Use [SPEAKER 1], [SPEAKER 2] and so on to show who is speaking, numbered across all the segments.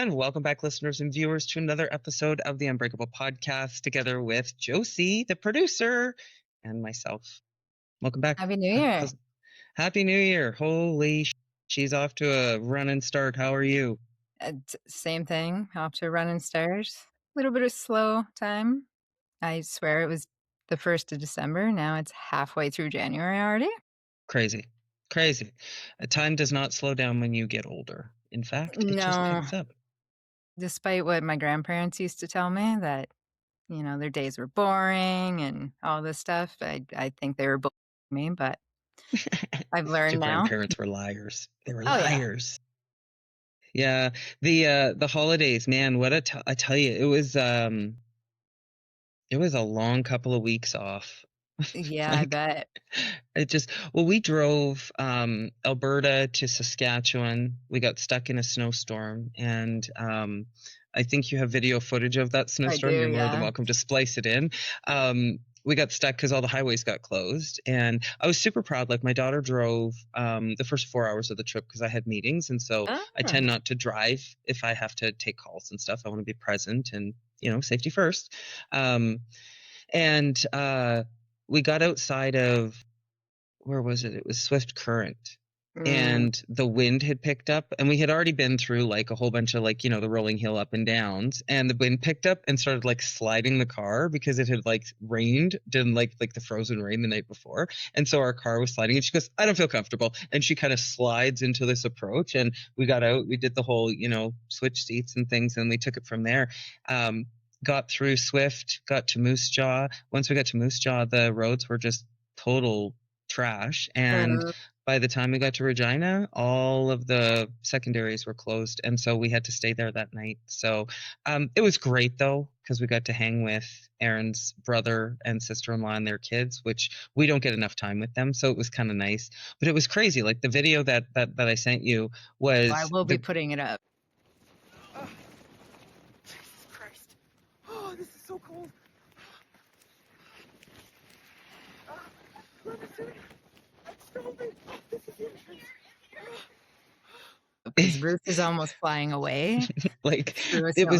[SPEAKER 1] And welcome back, listeners and viewers, to another episode of the Unbreakable Podcast, together with Josie, the producer, and myself. Welcome back.
[SPEAKER 2] Happy New Year.
[SPEAKER 1] Happy New Year. Holy she's off to a running start. How are you?
[SPEAKER 2] Same thing. Off to a running start. A little bit of slow time. I swear it was the 1st of December. Now it's halfway through January already.
[SPEAKER 1] Crazy. Time does not slow down when you get older. In fact, it just picks up.
[SPEAKER 2] Despite what my grandparents used to tell me, that, their days were boring and all this stuff. I think they were bullying me, but I've learned
[SPEAKER 1] Your
[SPEAKER 2] now.
[SPEAKER 1] Grandparents were liars. They were liars. Yeah. The holidays, man, I tell you, it was a long couple of weeks off.
[SPEAKER 2] Yeah, I bet.
[SPEAKER 1] We drove Alberta to Saskatchewan. We got stuck in a snowstorm, and I think you have video footage of that snowstorm. You're more than welcome to splice it in. We got stuck because all the highways got closed, and I was super proud. Like, my daughter drove the first 4 hours of the trip because I had meetings, and so I tend not to drive if I have to take calls and stuff. I want to be present and, safety first. We got outside of, where was it? It was Swift Current. And the wind had picked up, and we had already been through like a whole bunch of the rolling hill up and downs, and the wind picked up and started like sliding the car because it had like rained, didn't like the frozen rain the night before. And so our car was sliding, and she goes, I don't feel comfortable. And she kind of slides into this approach, and we got out, we did the whole, switch seats and things, and we took it from there. Got through Swift, got to Moose Jaw. Once we got to Moose Jaw, the roads were just total trash. And by the time we got to Regina, all of the secondaries were closed. And so we had to stay there that night. So it was great, though, because we got to hang with Aaron's brother and sister-in-law and their kids, which we don't get enough time with them. So it was kind of nice. But it was crazy. Like, the video that I sent you was...
[SPEAKER 2] I will be putting it up.
[SPEAKER 3] This is so cold. Let me see. It's snowing. This is the entrance.
[SPEAKER 2] Because Bruce is almost flying away.
[SPEAKER 1] It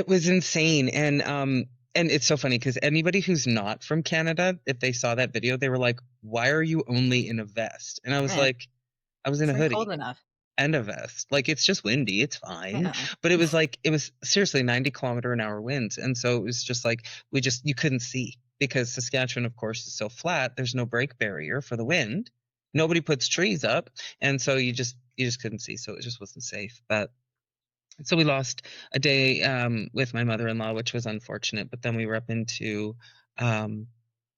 [SPEAKER 1] was insane. And it's so funny because anybody who's not from Canada, if they saw that video, they were like, why are you only in a vest? And I was like, I was in a hoodie.
[SPEAKER 2] Cold enough.
[SPEAKER 1] And a vest. Like, it's just windy, it's fine. Yeah. But it was seriously 90-kilometer-an-hour winds. And so it was just like, you couldn't see, because Saskatchewan, of course, is so flat. There's no brake barrier for the wind. Nobody puts trees up. And so you just couldn't see. So it just wasn't safe. But so we lost a day with my mother-in-law, which was unfortunate. But then we were up into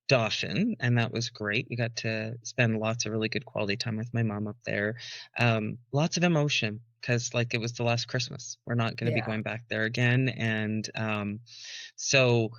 [SPEAKER 1] Dauphin, and that was great. We got to spend lots of really good quality time with my mom up there. Lots of emotion, because it was the last Christmas. We're not going to be going back there again. And so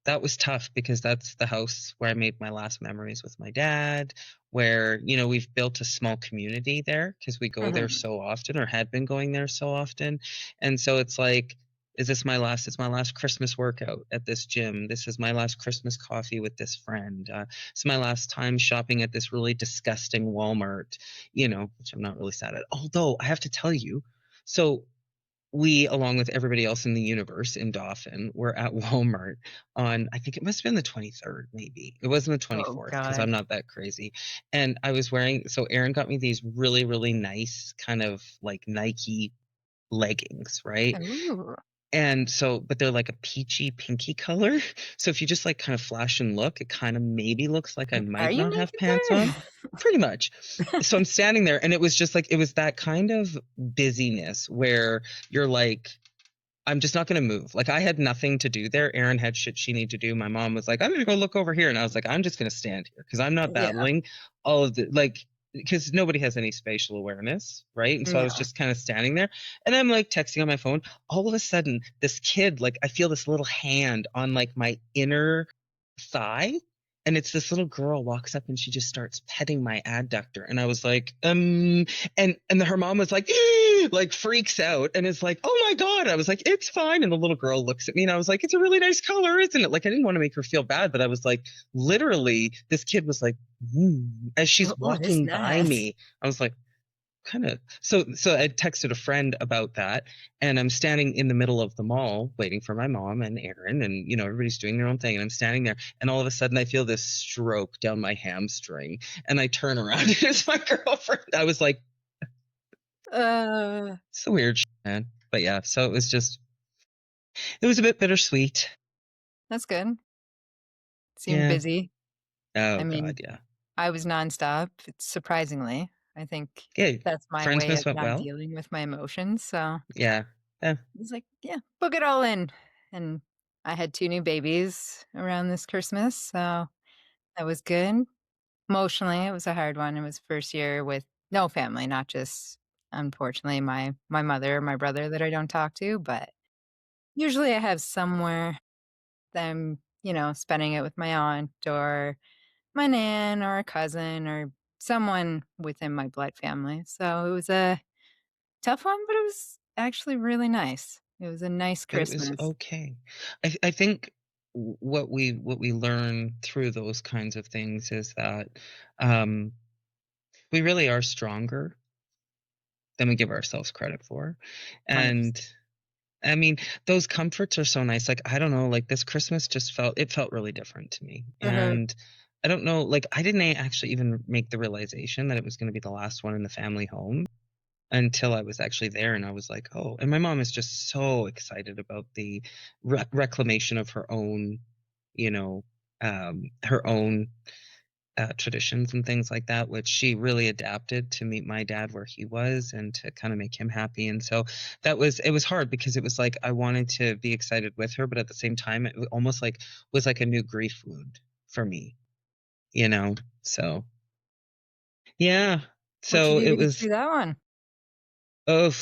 [SPEAKER 1] that was tough, because that's the house where I made my last memories with my dad, where, we've built a small community there because we go there so often, or had been going there so often. And so it's like, it's my last Christmas workout at this gym. This is my last Christmas coffee with this friend. It's my last time shopping at this really disgusting Walmart, which I'm not really sad at. Although I have to tell you, so we, along with everybody else in the universe in Dauphin, were at Walmart on, I think it must have been the 23rd, maybe. It wasn't the 24th, because I'm not that crazy. And I was so Aaron got me these really, really nice kind of like Nike leggings, right?
[SPEAKER 2] Ooh.
[SPEAKER 1] And so, but they're like a peachy pinky color. So if you just kind of flash and look, it kind of maybe looks like I might not have pants on. Pretty much. So I'm standing there, and it was just it was that kind of busyness where you're like, I'm just not going to move. I had nothing to do there. Erin had shit she needed to do. My mom was like, I'm going to go look over here. And I was like, I'm just going to stand here, because I'm not battling all of the, because nobody has any spatial awareness, right? And so I was just kind of standing there, and I'm texting on my phone. All of a sudden, this kid, I feel this little hand on my inner thigh, and it's this little girl walks up, and she just starts petting my adductor. And I was like, and her mom was freaks out and is like, oh my God. I was like, it's fine. And the little girl looks at me, and I was like, it's a really nice color, isn't it? I didn't want to make her feel bad, but I was literally, this kid was as she's walking by me, I was like, kind of so I texted a friend about that, and I'm standing in the middle of the mall waiting for my mom and Aaron, and everybody's doing their own thing, and I'm standing there, and all of a sudden I feel this stroke down my hamstring, and I turn around and it's my girlfriend. I was like, it's a weird shit, man. But yeah, so it was a bit bittersweet.
[SPEAKER 2] That's good. Seemed
[SPEAKER 1] Yeah.
[SPEAKER 2] busy.
[SPEAKER 1] Oh
[SPEAKER 2] I mean,
[SPEAKER 1] God, yeah.
[SPEAKER 2] I was nonstop, surprisingly. I think
[SPEAKER 1] Yeah.
[SPEAKER 2] that's my way
[SPEAKER 1] Friendsmas
[SPEAKER 2] of
[SPEAKER 1] went
[SPEAKER 2] not
[SPEAKER 1] well.
[SPEAKER 2] dealing with my emotions, so
[SPEAKER 1] Yeah. Yeah.
[SPEAKER 2] it's like, yeah, book it all in. And I had 2 new babies around this Christmas, so that was good. Emotionally, it was a hard one. It was first year with no family, not just, unfortunately, my mother, my brother that I don't talk to, but usually I have somewhere that I'm, spending it with my aunt or my nan or a cousin or someone within my blood family. So it was a tough one, but it was actually really nice. It was a nice
[SPEAKER 1] It was
[SPEAKER 2] Christmas.
[SPEAKER 1] okay. I think what we learn through those kinds of things is that um, we really are stronger than we give ourselves credit for,
[SPEAKER 2] 100%.
[SPEAKER 1] and I mean those comforts are so nice. Like I don't know, like this Christmas just felt really different to me,
[SPEAKER 2] Mhm.
[SPEAKER 1] and I don't know, like I didn't actually even make the realization that it was going to be the last one in the family home until I was actually there, and I was like, "Oh," and my mom is just so excited about the reclamation of her own, you know, her own traditions and things like that, which she really adapted to meet my dad where he was and to kind of make him happy. And so it was hard because it was like I wanted to be excited with her, but at the same time, it almost like was like a new grief wound for me, you know? So yeah.
[SPEAKER 2] What'd you
[SPEAKER 1] So
[SPEAKER 2] do
[SPEAKER 1] it
[SPEAKER 2] to get
[SPEAKER 1] was
[SPEAKER 2] through that one?
[SPEAKER 1] Oh,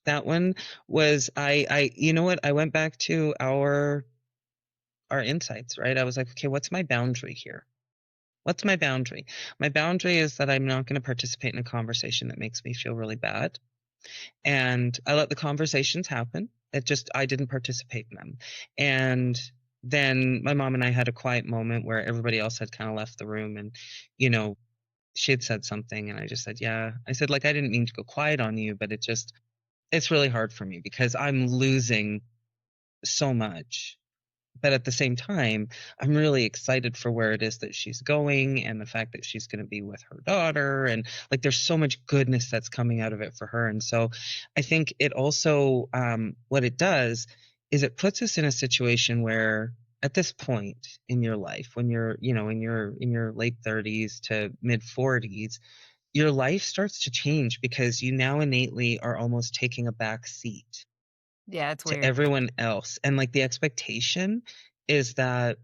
[SPEAKER 1] that one was you know what? I went back to our insights, right? I was like, okay, what's my boundary here? What's my boundary? My boundary is that I'm not going to participate in a conversation that makes me feel really bad. And I let the conversations happen. I didn't participate in them. And then my mom and I had a quiet moment where everybody else had kind of left the room, and, you know, she had said something and I just said, yeah. I said, like, I didn't mean to go quiet on you, but it's really hard for me because I'm losing so much. But at the same time, I'm really excited for where it is that she's going and the fact that she's going to be with her daughter. And like, there's so much goodness that's coming out of it for her. And so I think it also, what it does is it puts us in a situation where at this point in your life, when you're, in your late 30s to mid 40s, your life starts to change because you now innately are almost taking a back seat
[SPEAKER 2] Yeah, it's
[SPEAKER 1] to
[SPEAKER 2] weird.
[SPEAKER 1] everyone else. And like the expectation is that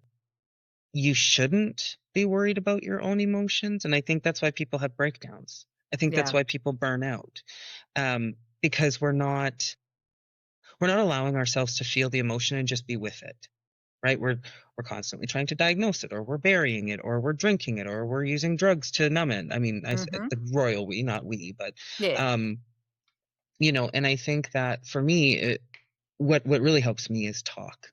[SPEAKER 1] you shouldn't be worried about your own emotions. And I think that's why people have breakdowns. I think that's
[SPEAKER 2] Yeah.
[SPEAKER 1] why people burn out. Because we're not allowing ourselves to feel the emotion and just be with it. Right? We're constantly trying to diagnose it, or we're burying it, or we're drinking it, or we're using drugs to numb it. I mean,
[SPEAKER 2] Mhm.
[SPEAKER 1] the royal we, not we, but
[SPEAKER 2] Yeah.
[SPEAKER 1] um, and I think that for me, what really helps me is talk,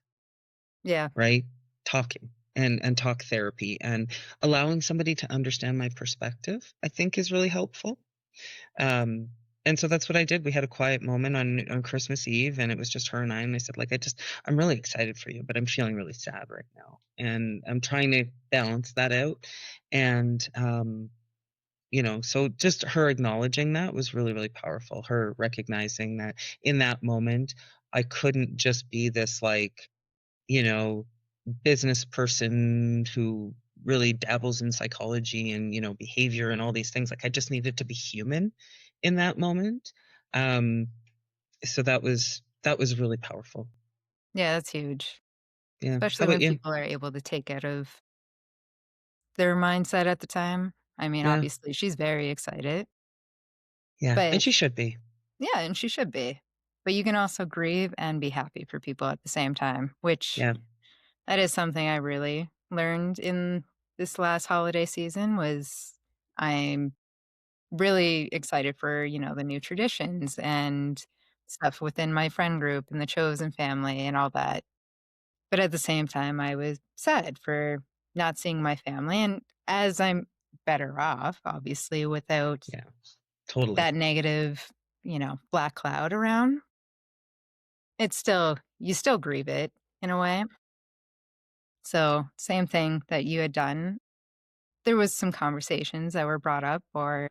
[SPEAKER 2] Yeah.
[SPEAKER 1] right? Talking and talk therapy and allowing somebody to understand my perspective, I think is really helpful. Um, and so that's what I did. We had a quiet moment on Christmas Eve, and it was just her and I. And I said, like, I'm really excited for you, but I'm feeling really sad right now, and I'm trying to balance that out. And so just her acknowledging that was really, really powerful. Her recognizing that in that moment, I couldn't just be this like, you know, business person who really dabbles in psychology and, behavior and all these things. Like I just needed to be human in that moment. Um, so that was really powerful.
[SPEAKER 2] Yeah, that's huge.
[SPEAKER 1] Yeah. How
[SPEAKER 2] Especially
[SPEAKER 1] about
[SPEAKER 2] when
[SPEAKER 1] you?
[SPEAKER 2] people are able to take out of their mindset at the time. I mean,
[SPEAKER 1] Yeah.
[SPEAKER 2] obviously, she's very excited,
[SPEAKER 1] Yeah.
[SPEAKER 2] but
[SPEAKER 1] And she should be.
[SPEAKER 2] yeah, and she should be. But you can also grieve and be happy for people at the same time, which
[SPEAKER 1] Yeah.
[SPEAKER 2] that is something I really learned in this last holiday season was I'm really excited for, the new traditions and stuff within my friend group and the chosen family and all that. But at the same time, I was sad for not seeing my family, and as I'm better off, obviously, without
[SPEAKER 1] Yeah. Totally.
[SPEAKER 2] that negative, black cloud around, you still grieve it in a way. So same thing that you had done. There was some conversations that were brought up or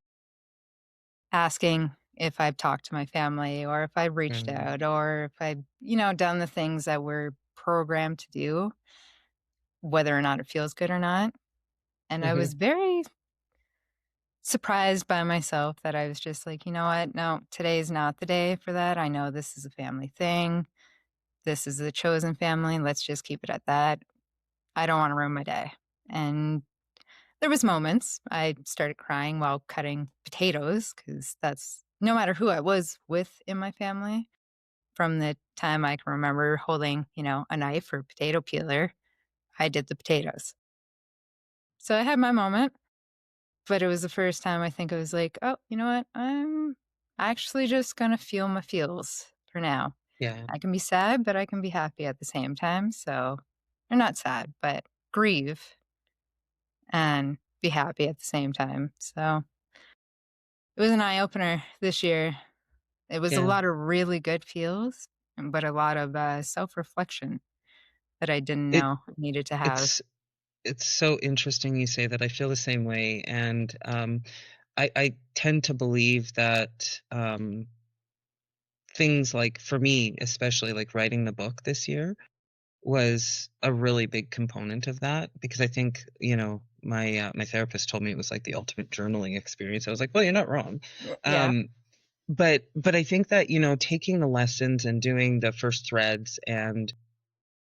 [SPEAKER 2] asking if I've talked to my family or if I've reached
[SPEAKER 1] Mm.
[SPEAKER 2] out or if I've, done the things that we're programmed to do, whether or not it feels good or not. And I
[SPEAKER 1] Mhm.
[SPEAKER 2] was very surprised by myself that I was just like, you know what? No, today is not the day for that. I know this is a family thing. This is the chosen family. Let's just keep it at that. I don't want to ruin my day. And there was moments I started crying while cutting potatoes because that's no matter who I was with in my family. From the time I can remember holding, a knife or potato peeler, I did the potatoes. So I had my moment, but it was the first time I think I was like, "Oh, you know what? I'm actually just gonna feel my feels for now.
[SPEAKER 1] Yeah.
[SPEAKER 2] I can be sad, but I can be happy at the same time." So or not sad, but grieve and be happy at the same time. So it was an eye opener this year. It was a
[SPEAKER 1] Yeah.
[SPEAKER 2] lot of really good feels, but a lot of self reflection that I didn't
[SPEAKER 1] It
[SPEAKER 2] know I needed to have.
[SPEAKER 1] it's it's so interesting you say that. I feel the same way, and I tend to believe that things like, for me, especially like writing the book this year, was a really big component of that, because I think, my therapist told me it was like the ultimate journaling experience. I was like, well, you're not wrong.
[SPEAKER 2] Yeah.
[SPEAKER 1] Um, but I think that, taking the lessons and doing the first threads and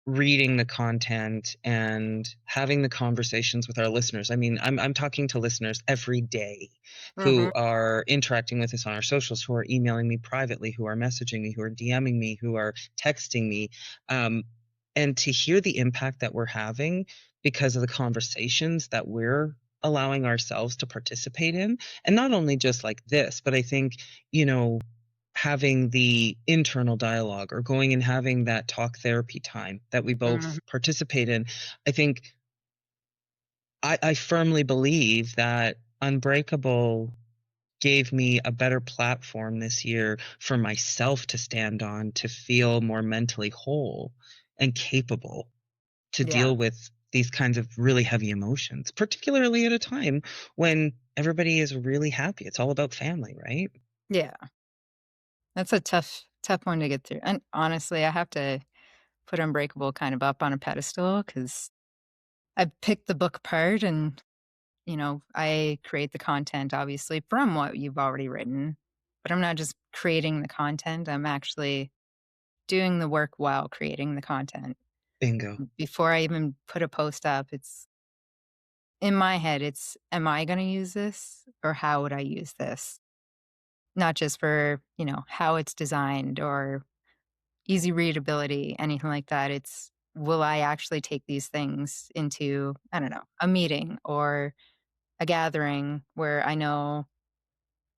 [SPEAKER 1] reading the content and having the conversations with our listeners. I mean, I'm talking to listeners every day who
[SPEAKER 2] Mhm.
[SPEAKER 1] are interacting with us on our socials, who are emailing me privately, who are messaging me, who are DMing me, who are texting me. Um, and to hear the impact that we're having because of the conversations that we're allowing ourselves to participate in. And not only just like this, but I think, you know, having the internal dialogue or going and having that talk therapy time that we
[SPEAKER 2] Mhm.
[SPEAKER 1] both participate in. I think I firmly believe that Unbreakable gave me a better platform this year for myself to stand on, to feel more mentally whole and capable to
[SPEAKER 2] Yeah.
[SPEAKER 1] deal with these kinds of really heavy emotions, particularly at a time when everybody is really happy. It's all about family, right?
[SPEAKER 2] Yeah. That's a tough one to get through. And honestly, I have to put Unbreakable kind of up on a pedestal because I picked the book apart and, I create the content obviously from what you've already written, but I'm not just creating the content. I'm actually doing the work while creating the content.
[SPEAKER 1] Bingo.
[SPEAKER 2] Before I even put a post up, it's in my head, it's, am I going to use this or how would I use this? Not just for, how it's designed or easy readability, anything like that. It's, will I actually take these things into, I don't know, a meeting or a gathering where I know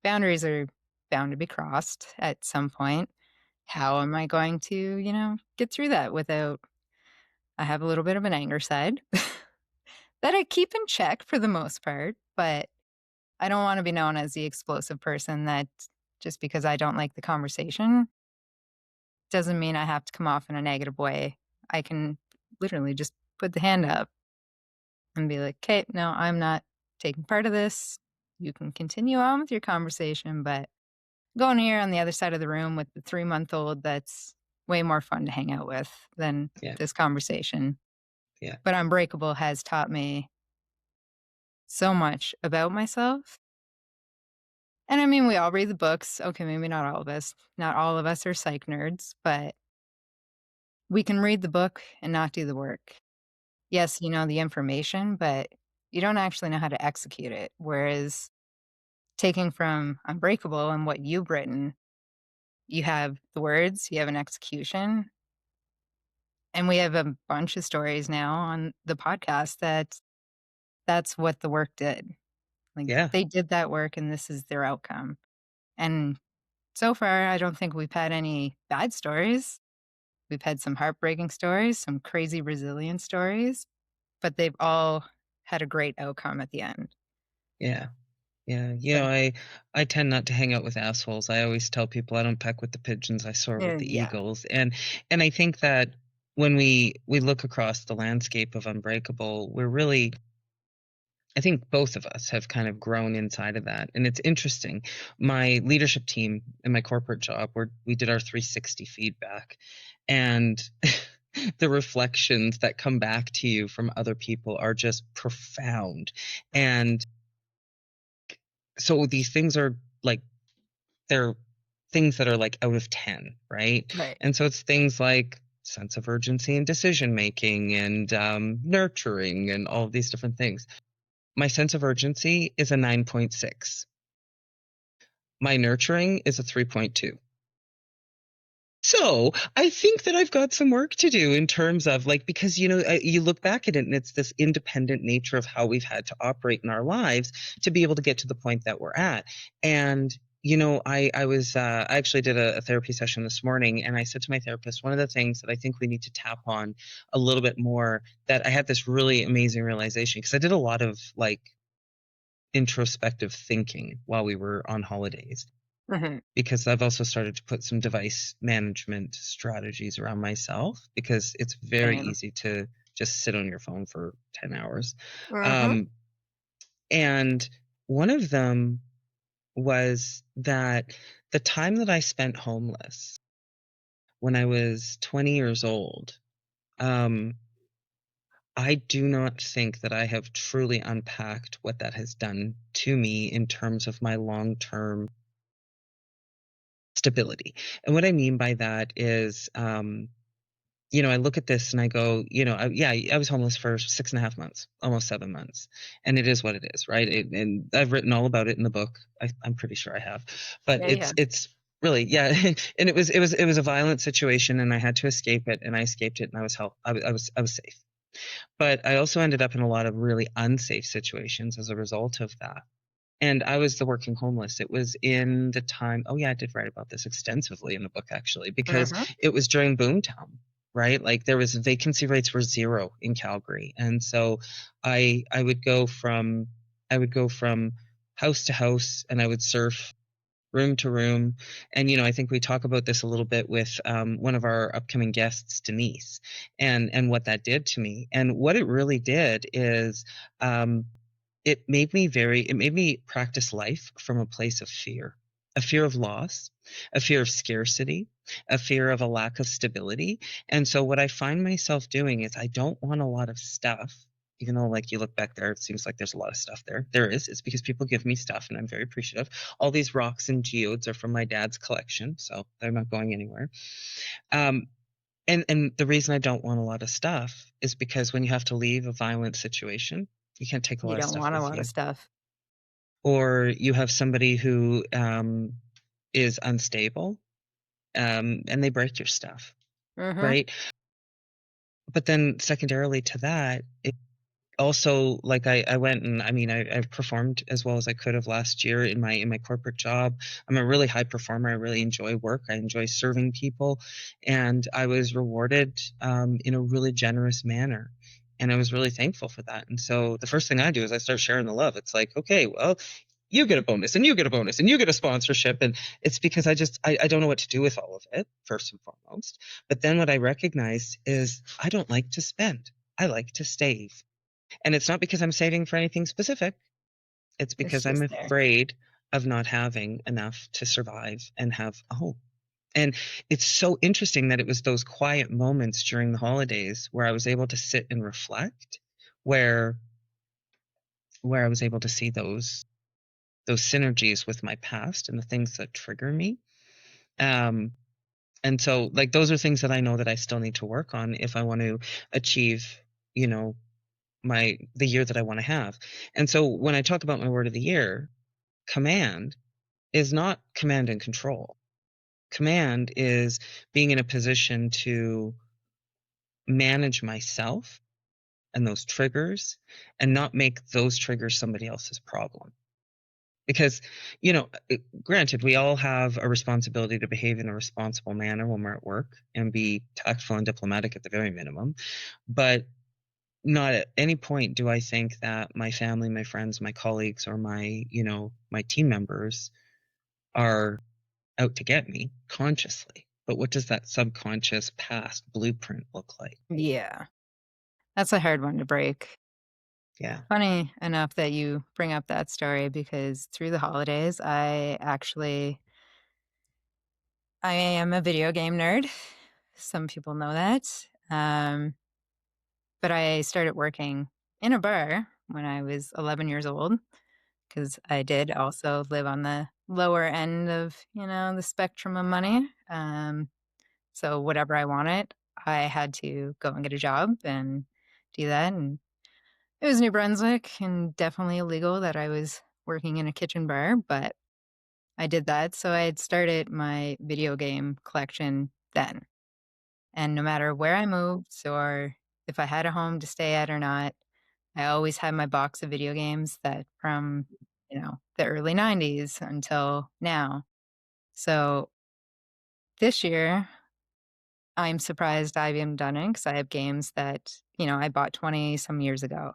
[SPEAKER 2] boundaries are bound to be crossed at some point? How am I going to, get through that without, I have a little bit of an anger side that I keep in check for the most part, but I don't want to be known as the explosive person that just because I don't like the conversation doesn't mean I have to come off in a negative way. I can literally just put the hand up and be like, "Okay, no, I'm not taking part of this. You can continue on with your conversation, but going here on the other side of the room with the 3-month-old that's way more fun to hang out with than
[SPEAKER 1] Yeah.
[SPEAKER 2] this conversation."
[SPEAKER 1] Yeah.
[SPEAKER 2] But Unbreakable has taught me so much about myself. And I mean, we all read the books. Okay, maybe not all of us. Not all of us are psych nerds, but we can read the book and not do the work. Yes, you know the information, but you don't actually know how to execute it. Whereas taking from Unbreakable and what you've written, you have the words, you have an execution, and we have a bunch of stories now on the podcast that that's what the work did. Like
[SPEAKER 1] Yeah.
[SPEAKER 2] they did that work and this is their outcome. And so far, I don't think we've had any bad stories. We've had some heartbreaking stories, some crazy resilient stories, but they've all had a great outcome at the end.
[SPEAKER 1] Yeah. Yeah, I tend not to hang out with assholes. I always tell people I don't peck with the pigeons, I soar with the
[SPEAKER 2] Yeah.
[SPEAKER 1] eagles. And I think that when we look across the landscape of Unbreakable, we're really, I think both of us have kind of grown inside of that. And it's interesting. My leadership team in my corporate job, we did our 360 feedback, and the reflections that come back to you from other people are just profound. And so these things are like, they're things that are like out of 10, right?
[SPEAKER 2] Right.
[SPEAKER 1] And so it's things like sense of urgency and decision making and nurturing and all of these different things. My sense of urgency is a 9.6. My nurturing is a 3.2. So I think that I've got some work to do in terms of like, because, you look back at it and it's this independent nature of how we've had to operate in our lives to be able to get to the point that we're at. And, I actually did a therapy session this morning, and I said to my therapist, one of the things that I think we need to tap on a little bit more, that I had this really amazing realization, because I did a lot of like introspective thinking while we were on holidays,
[SPEAKER 2] Mm-hmm.
[SPEAKER 1] because I've also started to put some device management strategies around myself, because it's very
[SPEAKER 2] Same.
[SPEAKER 1] easy to just sit on your phone for 10 hours.
[SPEAKER 2] Mm-hmm.
[SPEAKER 1] And one of them was that the time that I spent homeless when I was 20 years old, I do not think that I have truly unpacked what that has done to me in terms of my long-term stability. And what I mean by that is, I look at this and I go, I was homeless for 6.5 months, almost 7 months. And it is what it is, right? And I've written all about it in the book. I'm pretty sure I have, but
[SPEAKER 2] Yeah.
[SPEAKER 1] it's really, yeah. And it was a violent situation, and I had to escape it, and I escaped it, and I was safe. But I also ended up in a lot of really unsafe situations as a result of that. And I was the working homeless. It was in the time, oh yeah, I did write about this extensively in the book, actually, because
[SPEAKER 2] Mm-hmm.
[SPEAKER 1] it was during boomtown, right? Like, there was vacancy rates were zero in Calgary. And so I would go from house to house, and I would surf room to room. And I think we talk about this a little bit with one of our upcoming guests, Denise, and what that did to me. And what it really did is, it made me practice life from a place of fear, a fear of loss, a fear of scarcity, a fear of a lack of stability. And so what I find myself doing is, I don't want a lot of stuff. Even though, like, you look back there, it seems like there's a lot of stuff there. There is. It's because people give me stuff, and I'm very appreciative. All these rocks and geodes are from my dad's collection, so they're not going anywhere. Um, and the reason I don't want a lot of stuff is because when you have to leave a violent situation, you can't take a
[SPEAKER 2] You
[SPEAKER 1] lot of
[SPEAKER 2] don't
[SPEAKER 1] stuff
[SPEAKER 2] want a
[SPEAKER 1] with
[SPEAKER 2] lot
[SPEAKER 1] you.
[SPEAKER 2] of stuff.
[SPEAKER 1] Or you have somebody who is unstable, and they break your stuff,
[SPEAKER 2] Mm-hmm.
[SPEAKER 1] right? But then secondarily to that, it also, like, I went, and I mean, I performed as well as I could have last year in my corporate job. I'm a really high performer. I really enjoy work. I enjoy serving people, and I was rewarded in a really generous manner. And I was really thankful for that. And so the first thing I do is I start sharing the love. It's like, okay, well, you get a bonus, and you get a bonus, and you get a sponsorship. And it's because I don't know what to do with all of it, first and foremost. But then what I recognized is, I don't like to spend. I like to save. And it's not because I'm saving for anything specific. It's
[SPEAKER 2] It's
[SPEAKER 1] because I'm
[SPEAKER 2] just there.
[SPEAKER 1] afraid of not having enough to survive and have a home. And it's so interesting that it was those quiet moments during the holidays where I was able to sit and reflect, where I was able to see those synergies with my past and the things that trigger me. Um, and so, like, those are things that I know that I still need to work on if I want to achieve, you know, the year that I want to have. And so when I talk about my word of the year, command is not command and control. Command is being in a position to manage myself and those triggers, and not make those triggers somebody else's problem. Because, granted, we all have a responsibility to behave in a responsible manner when we're at work, and be tactful and diplomatic at the very minimum. But not at any point do I think that my family, my friends, my colleagues, or my, my team members are out to get me consciously. But what does that subconscious past blueprint look like?
[SPEAKER 2] Yeah. That's a hard one to break.
[SPEAKER 1] Yeah.
[SPEAKER 2] Funny enough that you bring up that story because through the holidays, I am a video game nerd. Some people know that. But I started working in a bar when I was 11 years old because I did also live on the lower end of, the spectrum of money. So whatever I wanted, I had to go and get a job and do that. And it was New Brunswick and definitely illegal that I was working in a kitchen bar, but I did that. So I had started my video game collection then. And no matter where I moved or if I had a home to stay at or not, I always had my box of video games that from, the early 90s until now. So this year, I'm surprised I haven't done it because I have games that, I bought 20 some years ago.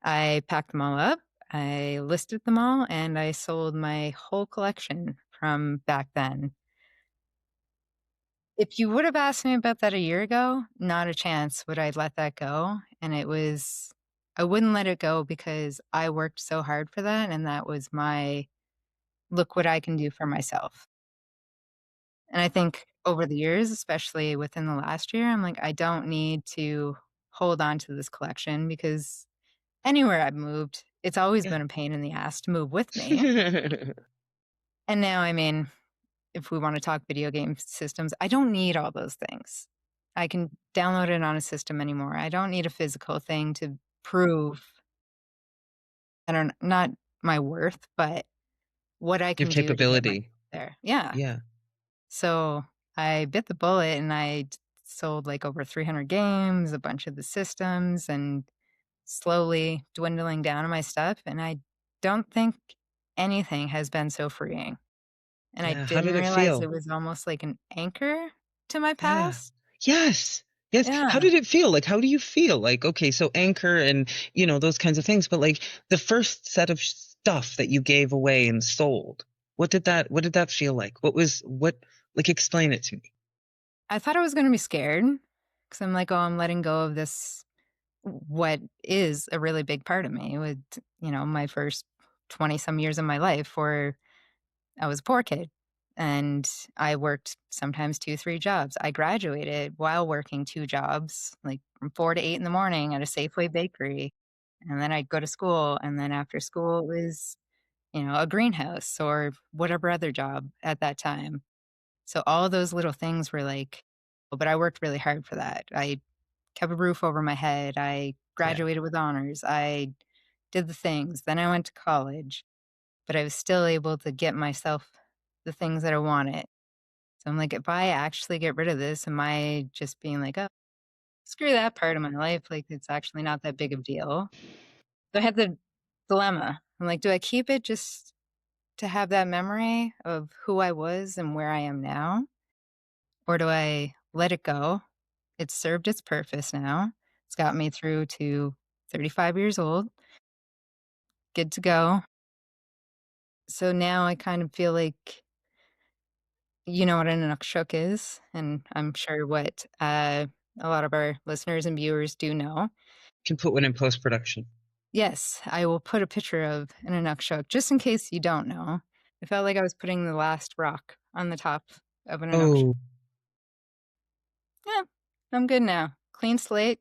[SPEAKER 2] I packed them all up, I listed them all, and I sold my whole collection from back then. If you would have asked me about that a year ago, not a chance would I let that go. And I wouldn't let it go because I worked so hard for that. And that was my look what I can do for myself. And I think over the years, especially within the last year, I'm like, I don't need to hold on to this collection because anywhere I've moved, it's always
[SPEAKER 1] Yeah.
[SPEAKER 2] been a pain in the ass to move with me. And now, I mean, if we want to talk video game systems, I don't need all those things. I can download it on a system anymore. I don't need a physical thing to prove, I don't not my worth, but what I
[SPEAKER 1] Your
[SPEAKER 2] can do to get my
[SPEAKER 1] capability.
[SPEAKER 2] there. Yeah.
[SPEAKER 1] Yeah.
[SPEAKER 2] So I bit the bullet and sold like over 300 games, a bunch of the systems, and slowly dwindling down on my stuff. And I don't think anything has been so freeing. And I
[SPEAKER 1] Yeah. How
[SPEAKER 2] didn't
[SPEAKER 1] did it
[SPEAKER 2] realize
[SPEAKER 1] feel?
[SPEAKER 2] it was almost like an anchor to my
[SPEAKER 1] Yeah.
[SPEAKER 2] past.
[SPEAKER 1] Yes. Yes. How
[SPEAKER 2] Yeah.
[SPEAKER 1] did it feel? Like, how do you feel? Like, okay, so anchor and, those kinds of things, but like the first set of stuff that you gave away and sold, what did that feel like? Like, explain it to me.
[SPEAKER 2] I thought I was gonna be scared because I'm like, "Oh, I'm letting go of this what is a really big part of me with, my first 20 some years of my life where I was a poor kid and I worked sometimes 2, 3 jobs. I graduated while working 2 jobs, like from 4 to 8 in the morning at a Safeway bakery, and then I'd go to school, and then after school it was, a greenhouse or whatever other job at that time. So all those little things were like but I worked really hard for that. I kept a roof over my head. I
[SPEAKER 1] Yeah.
[SPEAKER 2] graduated with honors. I did the things. Then I went to college, but I was still able to get myself the things that I wanted. So I'm like, if I actually get rid of this, am I just being like, oh, screw that part of my life? Like, it's actually not that big of a deal. So I had the dilemma. I'm like, do I keep it just to have that memory of who I was and where I am now? Or do I let it go? It's served its purpose now. It's got me through to 35 years old, good to go. So now I kind of feel like you know what an inukshuk is, and I'm sure what, a lot of our listeners and viewers do know.
[SPEAKER 1] Can put one in post production.
[SPEAKER 2] Yes, I will put a picture of an inukshuk just in case you don't know. I felt like I was putting the last rock on the top of an inukshuk.
[SPEAKER 1] Oh,
[SPEAKER 2] Yeah, I'm good now. Clean slate.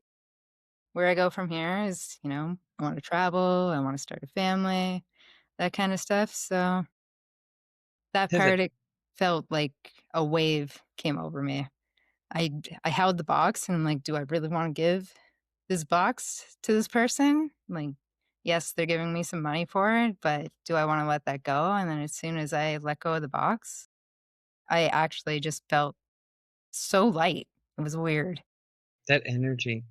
[SPEAKER 2] Where I go from here is, I wanna travel, I wanna start a family, that kinda stuff, so that
[SPEAKER 1] pivot.
[SPEAKER 2] part, it felt like a wave came over me. I held the box and I'm like, "Do I really wanna give this box to this person?" Like, yes, they're giving me some money for it, but do I wanna let that go? And then as soon as I let go of the box, I actually just felt so light. It was weird.
[SPEAKER 1] That energy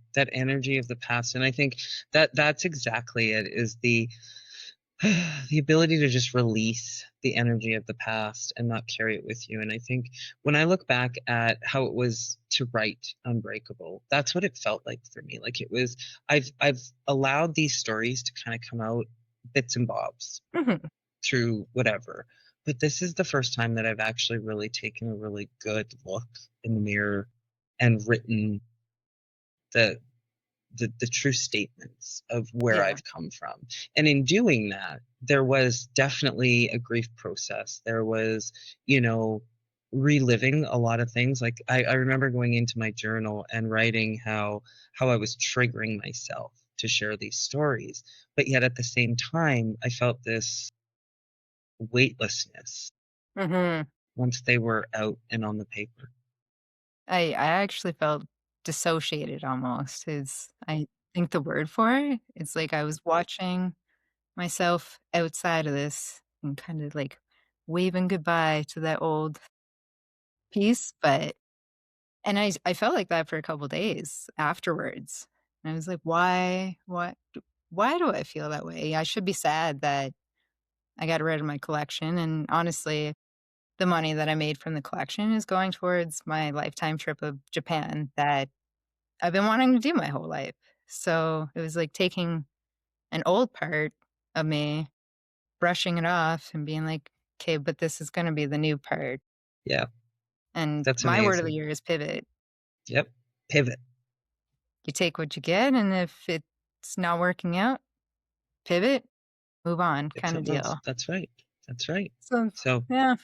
[SPEAKER 1] of the past. And I think that that's exactly it, is the the ability to just release the energy of the past and not carry it with you. And I think when I look back at how it was to write Unbreakable, that's what it felt like for me. Like it was, I've allowed these stories to kind of come out bits and bobs
[SPEAKER 2] Mhm.
[SPEAKER 1] through whatever. But this is the first time that I've actually really taken a really good look in the mirror and written the the true statements of where
[SPEAKER 2] Yeah.
[SPEAKER 1] I've come from. And in doing that, there was definitely a grief process. There was, you know, reliving a lot of things. Like I remember going into my journal and writing how I was triggering myself to share these stories. But yet at the same time, I felt this weightlessness
[SPEAKER 2] Mhm.
[SPEAKER 1] once they were out and on the paper.
[SPEAKER 2] I actually felt dissociated almost is I think the word for it. It's like I was watching myself outside of this and kind of like waving goodbye to that old piece, but and I felt like that for a couple days afterwards. And I was like, why do I feel that way? I should be sad that I got rid of my collection. And honestly, the money that I made from the collection is going towards my lifetime trip of Japan that I've been wanting to do my whole life. So it was like taking an old part of me, brushing it off and being like, okay, but this is going to be the new part.
[SPEAKER 1] Yeah,
[SPEAKER 2] And
[SPEAKER 1] that's
[SPEAKER 2] my word of the
[SPEAKER 1] amazing.
[SPEAKER 2] year is pivot.
[SPEAKER 1] Yep. Pivot.
[SPEAKER 2] You take what you get, and if it's not working out, pivot, move on,
[SPEAKER 1] Get
[SPEAKER 2] kind of
[SPEAKER 1] something else.
[SPEAKER 2] deal.
[SPEAKER 1] That's right. That's right.
[SPEAKER 2] So
[SPEAKER 1] So
[SPEAKER 2] yeah,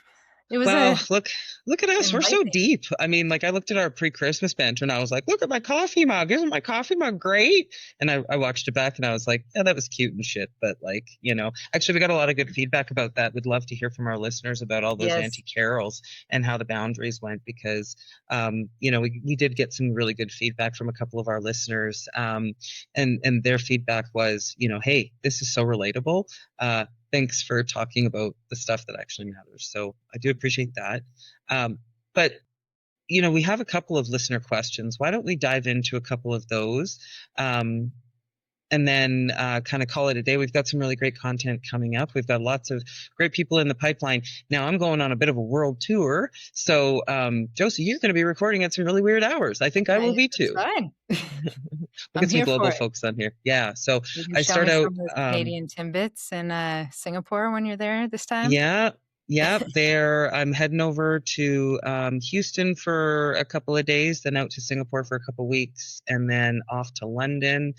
[SPEAKER 2] it was
[SPEAKER 1] wow,
[SPEAKER 2] a
[SPEAKER 1] look at us. We're so
[SPEAKER 2] enlightening.
[SPEAKER 1] deep. I mean, like I looked at our pre-Christmas banter and I was like, look at my coffee mug. Isn't my coffee mug great? And I watched it back and I was like, yeah, that was cute and shit. But like, you know, actually we got a lot of good feedback about that. We'd love to hear from our listeners about all those
[SPEAKER 2] Yes,
[SPEAKER 1] anti-carols and how the boundaries went because you know, we did get some really good feedback from a couple of our listeners. And their feedback was, you know, hey, this is so relatable. Thanks for talking about the stuff that actually matters. So I do appreciate that. But you know, we have a couple of listener questions. Why don't we dive into a couple of those, and then kind of call it a day? We've got some really great content coming up. We've got lots of great people in the pipeline. Now I'm going on a bit of a world tour, so Josie, you're going to be recording at some really weird hours. I think I will be
[SPEAKER 2] that's
[SPEAKER 1] too.
[SPEAKER 2] fine.
[SPEAKER 1] We'll
[SPEAKER 2] I'm
[SPEAKER 1] get some
[SPEAKER 2] here
[SPEAKER 1] global
[SPEAKER 2] for it.
[SPEAKER 1] folks on here. Yeah. So
[SPEAKER 2] You can
[SPEAKER 1] I
[SPEAKER 2] show
[SPEAKER 1] start
[SPEAKER 2] me
[SPEAKER 1] out.
[SPEAKER 2] some of those Canadian Timbits in Singapore when you're there this time.
[SPEAKER 1] Yeah, yeah. There, I'm heading over to Houston for a couple of days, then out to Singapore for a couple of weeks, and then off to London.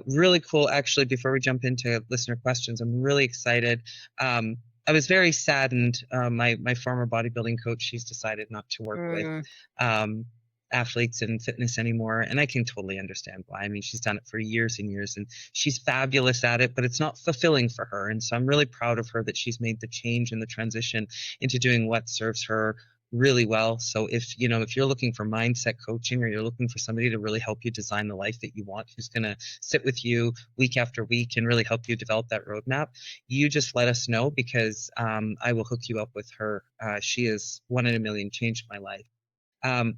[SPEAKER 1] Really cool, actually. Before we jump into listener questions, I'm really excited. I was very saddened. My former bodybuilding coach, she's decided not to work with
[SPEAKER 2] Mm,
[SPEAKER 1] um, athletes and fitness anymore, and I can totally understand why. I mean, she's done it for years and years, and she's fabulous at it, but it's not fulfilling for her. And so I'm really proud of her that she's made the change and the transition into doing what serves her really well. So if you know, if you're looking for mindset coaching or you're looking for somebody to really help you design the life that you want, who's going to sit with you week after week and really help you develop that roadmap, you just let us know because I will hook you up with her. She is one in a million, changed my life.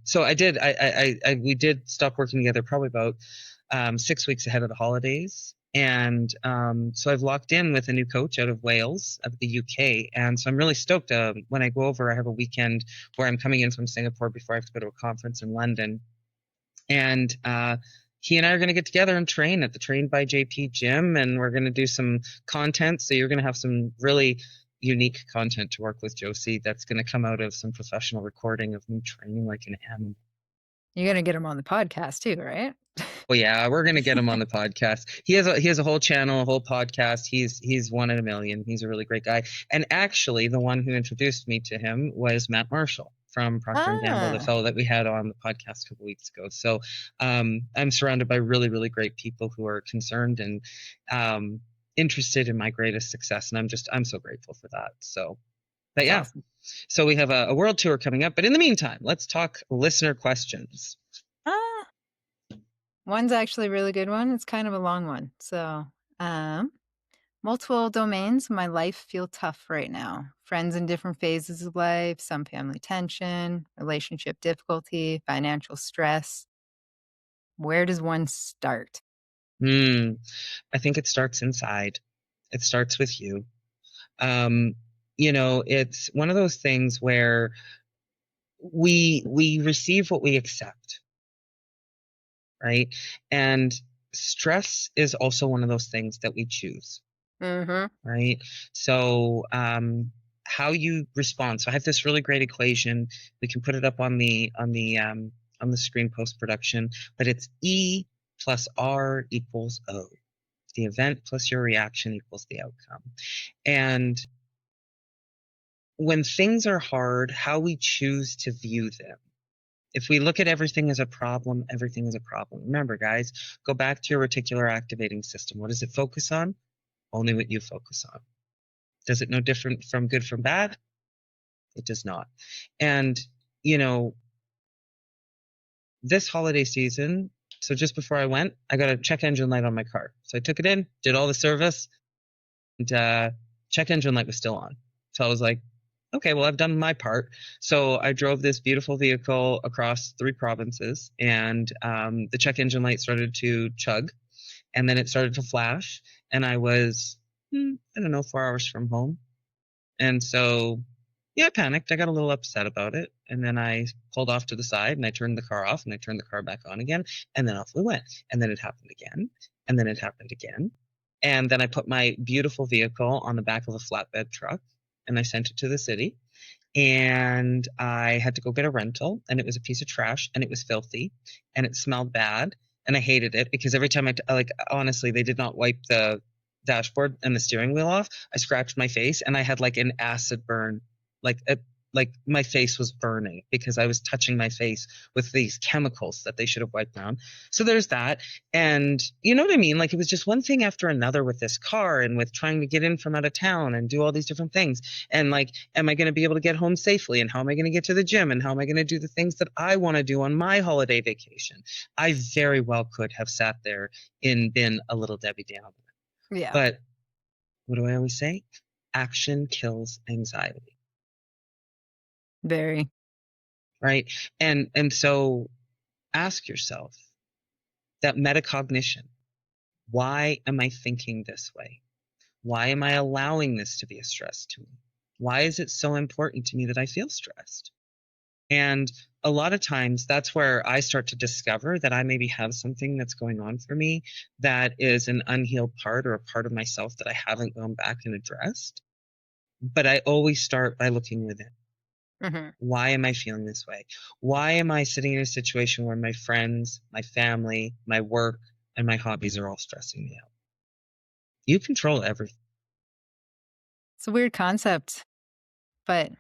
[SPEAKER 1] So I did. We did stop working together probably about 6 weeks ahead of the holidays, and so I've locked in with a new coach out of Wales, of the UK, and so I'm really stoked. When I go over, I have a weekend where I'm coming in from Singapore before I have to go to a conference in London, and he and I are going to get together and train at the Trained by JP gym, and we're going to do some content. So you're going to have some really unique content to work with Josie that's going to come out of some professional recording of me training like an animal.
[SPEAKER 2] you're gonna get him on the podcast too, right?
[SPEAKER 1] Well, yeah, we're gonna get him on the podcast. He has a whole channel, a whole podcast. He's one in a million. He's a really great guy. And actually, the one who introduced me to him was Matt Marshall from Procter and Gamble, the
[SPEAKER 2] Ah,
[SPEAKER 1] fellow that we had on the podcast a couple weeks ago. So I'm surrounded by really, really great people who are concerned and interested in my greatest success, and I'm so grateful for that. So, but
[SPEAKER 2] that's
[SPEAKER 1] yeah,
[SPEAKER 2] awesome.
[SPEAKER 1] so we have a world tour coming up. But in the meantime, let's talk listener questions.
[SPEAKER 2] Ah, one's actually a really good one. It's kind of a long one. So, um, multiple domains. My life feel tough right now. Friends in different phases of life, some family tension, relationship difficulty, financial stress. Where does one start?
[SPEAKER 1] Hmm. I think it starts inside. It starts with you. It's one of those things where we receive what we accept, right? And stress is also one of those things that we choose, right? So how you respond. So I have this really great equation. We can put it up on the screen post production, but it's E plus R equals O. The event plus your reaction equals the outcome. And when things are hard, how we choose to view them. If we look at everything as a problem, everything is a problem. Remember, guys, go back to your reticular activating system. What does it focus on? Only what you focus on. Does it know different from good from bad? It does not. And, this holiday season, so just before I went, I got a check engine light on my car. So I took it in, did all the service, and check engine light was still on. So I was like, okay, well, I've done my part. So I drove this beautiful vehicle across 3 provinces, and the check engine light started to chug, and then it started to flash, and I was, 4 hours from home. And so, yeah, I panicked. I got a little upset about it, and then I pulled off to the side, and I turned the car off, and I turned the car back on again, and then off we went. And then it happened again, and then it happened again. And then I put my beautiful vehicle on the back of a flatbed truck, and I sent it to the city. And I had to go get a rental, and it was a piece of trash, and it was filthy, and it smelled bad, and I hated it because every time honestly, they did not wipe the dashboard and the steering wheel off. I scratched my face, and I had like an acid burn, like my face was burning because I was touching my face with these chemicals that they should have wiped down. So there's that. And you know what I mean? Like, it was just one thing after another with this car and with trying to get in from out of town and do all these different things. And like, am I going to be able to get home safely? And how am I going to get to the gym? And how am I going to do the things that I want to do on my holiday vacation? I very well could have sat there and been a little Debbie Downer.
[SPEAKER 2] Yeah.
[SPEAKER 1] But what do I always say? Action kills anxiety.
[SPEAKER 2] Very.
[SPEAKER 1] Right. And so ask yourself that metacognition. Why am I thinking this way? Why am I allowing this to be a stress to me? Why is it so important to me that I feel stressed? And a lot of times that's where I start to discover that I maybe have something that's going on for me that is an unhealed part or a part of myself that I haven't gone back and addressed. But I always start by looking within. Why am I feeling this way? Why am I sitting in a situation where my friends, my family, my work, and my hobbies are all stressing me out? You control everything.
[SPEAKER 2] It's a weird concept, but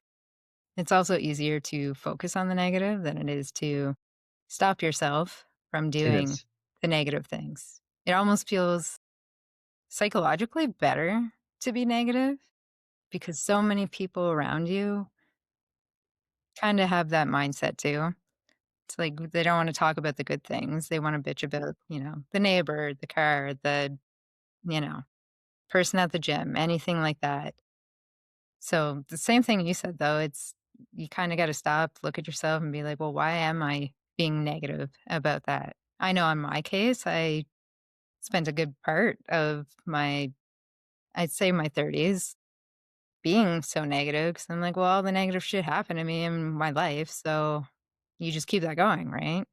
[SPEAKER 2] it's also easier to focus on the negative than it is to stop yourself from doing the negative things. It almost feels psychologically better to be negative because so many people around you kind of have that mindset too. It's like they don't want to talk about the good things. They want to bitch about, the neighbor, the car, the, you know, person at the gym, anything like that. So the same thing you said though, it's you kind of got to stop, look at yourself and be like, well, why am I being negative about that? I know in my case, I spent a good part of I'd say my 30s being so negative because I'm like, well, all the negative shit happened to me in my life. So you just keep that going, right?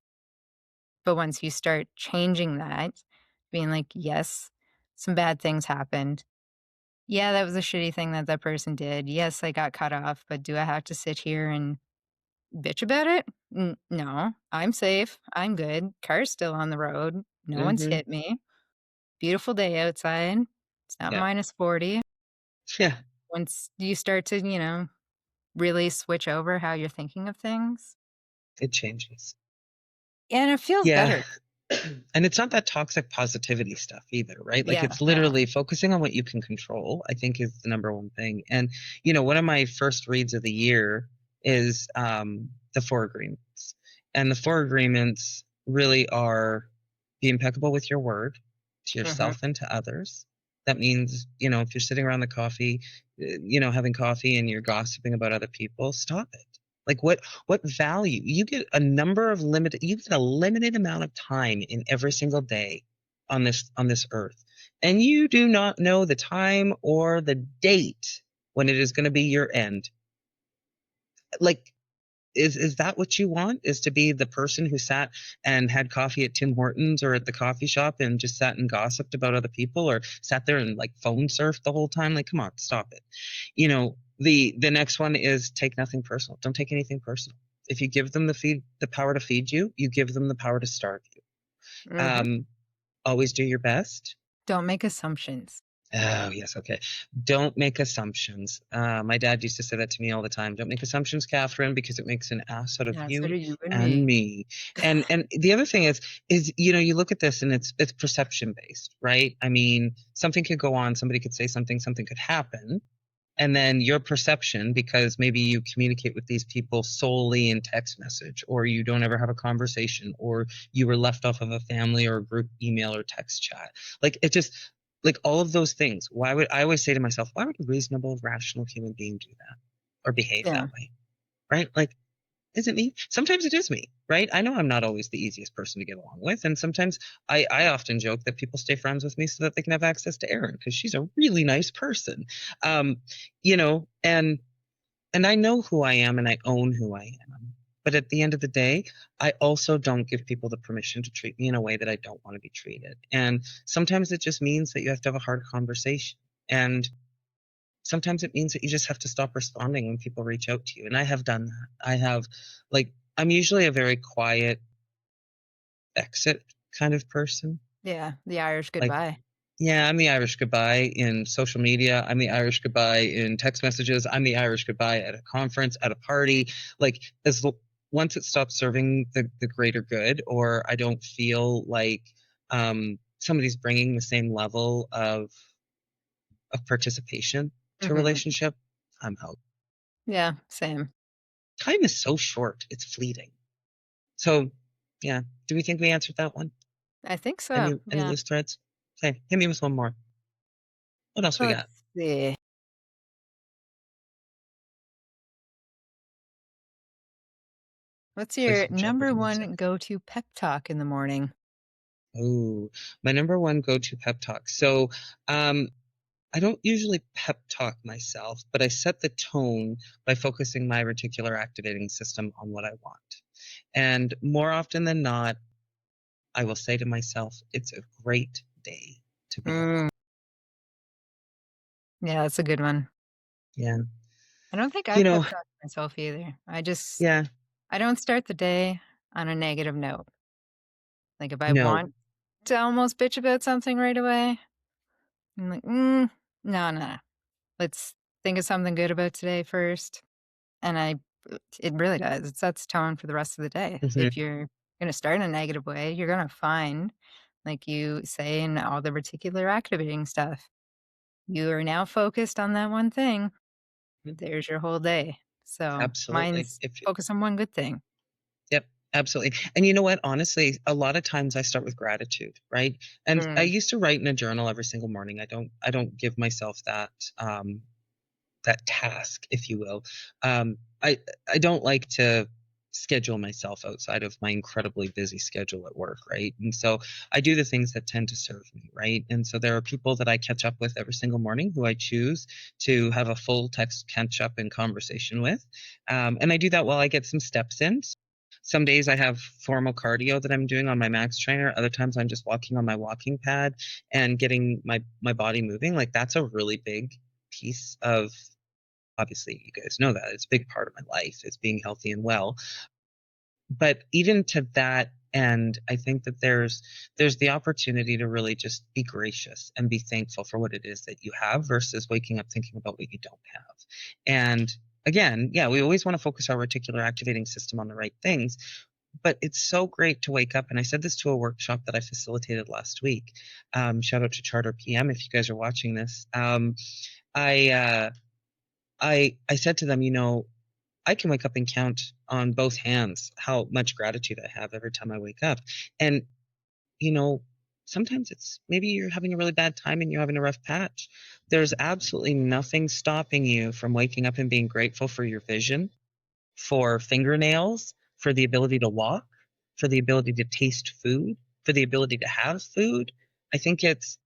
[SPEAKER 2] But once you start changing that, being like, yes, some bad things happened. Yeah, that was a shitty thing that that person did. Yes, I got cut off, but do I have to sit here and bitch about it? No, I'm safe. I'm good. Car's still on the road. No one's hit me. Beautiful day outside. It's not minus 40.
[SPEAKER 1] Yeah.
[SPEAKER 2] Once you start to, really switch over how you're thinking of things,
[SPEAKER 1] It changes.
[SPEAKER 2] and it feels better.
[SPEAKER 1] And it's not that toxic positivity stuff either, right? Like, it's literally focusing on what you can control, I think, is the number one thing. And, one of my first reads of the year is the 4 agreements. And the 4 agreements really are be impeccable with your word to yourself and to others. That means, if you're sitting around the coffee, having coffee and you're gossiping about other people, stop it. Like, what value? You get a limited amount of time in every single day on this earth, and you do not know the time or the date when it is going to be your end. Like, is that what you want? Is to be the person who sat and had coffee at Tim Hortons or at the coffee shop and just sat and gossiped about other people, or sat there and like phone surfed the whole time? Like, come on, stop it. You know, the next one is take nothing personal. Don't take anything personal. If you give them the power to feed you, you give them the power to starve you.
[SPEAKER 2] Mhm.
[SPEAKER 1] Always do your best.
[SPEAKER 2] Don't make assumptions.
[SPEAKER 1] Oh, yes. Okay. Don't make assumptions. My dad used to say that to me all the time. Don't make assumptions, Catherine, because it makes an ass out of
[SPEAKER 2] Yeah, so
[SPEAKER 1] you
[SPEAKER 2] do you and
[SPEAKER 1] and
[SPEAKER 2] me.
[SPEAKER 1] me. And the other thing is, you know, you look at this and it's perception based, right? I mean, something could go on, somebody could say something could happen. And then your perception, because maybe you communicate with these people solely in text message, or you don't ever have a conversation, or you were left off of a family or a group email or text chat. Like, it just, like, all of those things. I always say to myself, why would a reasonable, rational human being do that or behave
[SPEAKER 2] Yeah.
[SPEAKER 1] that way? Right? Like, is it me? Sometimes it is me, right? I know I'm not always the easiest person to get along with. And sometimes I often joke that people stay friends with me so that they can have access to Erin, because she's a really nice person. You know, and I know who I am and I own who I am. But at the end of the day, I also don't give people the permission to treat me in a way that I don't want to be treated. And sometimes it just means that you have to have a hard conversation. And sometimes it means that you just have to stop responding when people reach out to you. And I have done that. I'm usually a very quiet exit kind of person.
[SPEAKER 2] Yeah, the Irish
[SPEAKER 1] Like,
[SPEAKER 2] goodbye.
[SPEAKER 1] yeah, I'm the Irish goodbye in social media. I'm the Irish goodbye in text messages. I'm the Irish goodbye at a conference, at a party. Like, once it stops serving the greater good, or I don't feel like somebody's bringing the same level of participation to a
[SPEAKER 2] Mhm.
[SPEAKER 1] relationship, I'm out.
[SPEAKER 2] Yeah, same.
[SPEAKER 1] Time is so short; it's fleeting. So, yeah. Do we think we answered that one?
[SPEAKER 2] I think so.
[SPEAKER 1] Any
[SPEAKER 2] Yeah.
[SPEAKER 1] loose threads? Okay, hit me with one more. What else we
[SPEAKER 2] Let's
[SPEAKER 1] got?
[SPEAKER 2] see. What's
[SPEAKER 1] Play
[SPEAKER 2] your
[SPEAKER 1] some
[SPEAKER 2] number
[SPEAKER 1] Jeopardy music.
[SPEAKER 2] one go-to pep talk in the morning?
[SPEAKER 1] Oh, my number one go-to pep talk. So, I don't usually pep talk myself, but I set the tone by focusing my reticular activating system on what I want. And more often than not, I will say to myself, it's a great day to be alive.
[SPEAKER 2] Mm, yeah, that's a good one.
[SPEAKER 1] Yeah.
[SPEAKER 2] I don't think I
[SPEAKER 1] You know,
[SPEAKER 2] pep talk myself either.
[SPEAKER 1] yeah,
[SPEAKER 2] I don't start the day on a negative note. Like if I
[SPEAKER 1] no.
[SPEAKER 2] want to almost bitch about something right away, I'm like, no, no, no. Let's think of something good about today first. And it really does. It sets tone for the rest of the day.
[SPEAKER 1] Mhm.
[SPEAKER 2] If you're going to start in a negative way, you're going to find, like you say in all the reticular activating stuff, you are now focused on that one thing. There's your whole day. So
[SPEAKER 1] Absolutely.
[SPEAKER 2] mine's focus on one good thing.
[SPEAKER 1] Yep, absolutely. And you know what? Honestly, a lot of times I start with gratitude, right? And I
[SPEAKER 2] Mm,
[SPEAKER 1] used to write in a journal every single morning. I don't give myself that task, if you will. I don't like to schedule myself outside of my incredibly busy schedule at work, right? And so I do the things that tend to serve me, right? And so there are people that I catch up with every single morning who I choose to have a full text catch up and conversation with. And I do that while I get some steps in. Some days I have formal cardio that I'm doing on my Max trainer. Other times I'm just walking on my walking pad and getting my body moving. Like, that's a really big piece of, obviously you guys know that it's a big part of my life, is being healthy and well. But even to that end, I think that there's the opportunity to really just be gracious and be thankful for what it is that you have, versus waking up thinking about what you don't have. And again, yeah, we always want to focus our reticular activating system on the right things, but it's so great to wake up. And I said this to a workshop that I facilitated last week. Shout out to Charter PM if you guys are watching this. I I said to them, you know, I can wake up and count on both hands how much gratitude I have every time I wake up. And, you know, sometimes it's maybe you're having a really bad time and you're having a rough patch. There's absolutely nothing stopping you from waking up and being grateful for your vision, for fingernails, for the ability to walk, for the ability to taste food, for the ability to have food. I think it's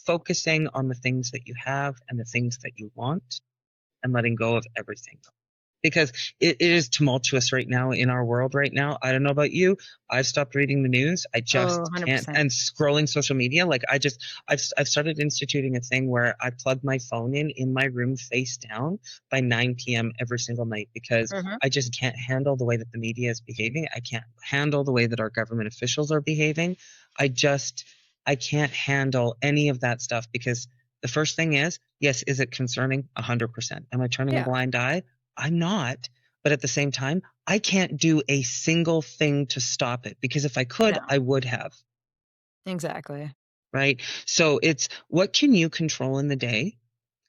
[SPEAKER 1] focusing on the things that you have and the things that you want and letting go of everything. Because it is tumultuous right now in our world right now. I don't know about you. I've stopped reading the news. I
[SPEAKER 2] Oh,
[SPEAKER 1] just can't.
[SPEAKER 2] 100%.
[SPEAKER 1] And scrolling social media, like I've started instituting a thing where I plug my phone in my room face down by 9 p.m. every single night because
[SPEAKER 2] Mhm.
[SPEAKER 1] I just can't handle the way that the media is behaving. I can't handle the way that our government officials are behaving. I can't handle any of that stuff because the first thing is, yes, is it concerning? 100%. Am I turning a
[SPEAKER 2] Yeah.
[SPEAKER 1] blind eye? I'm not. But at the same time, I can't do a single thing to stop it because if I could,
[SPEAKER 2] No.
[SPEAKER 1] I would have.
[SPEAKER 2] Exactly.
[SPEAKER 1] Right. So it's what can you control in the day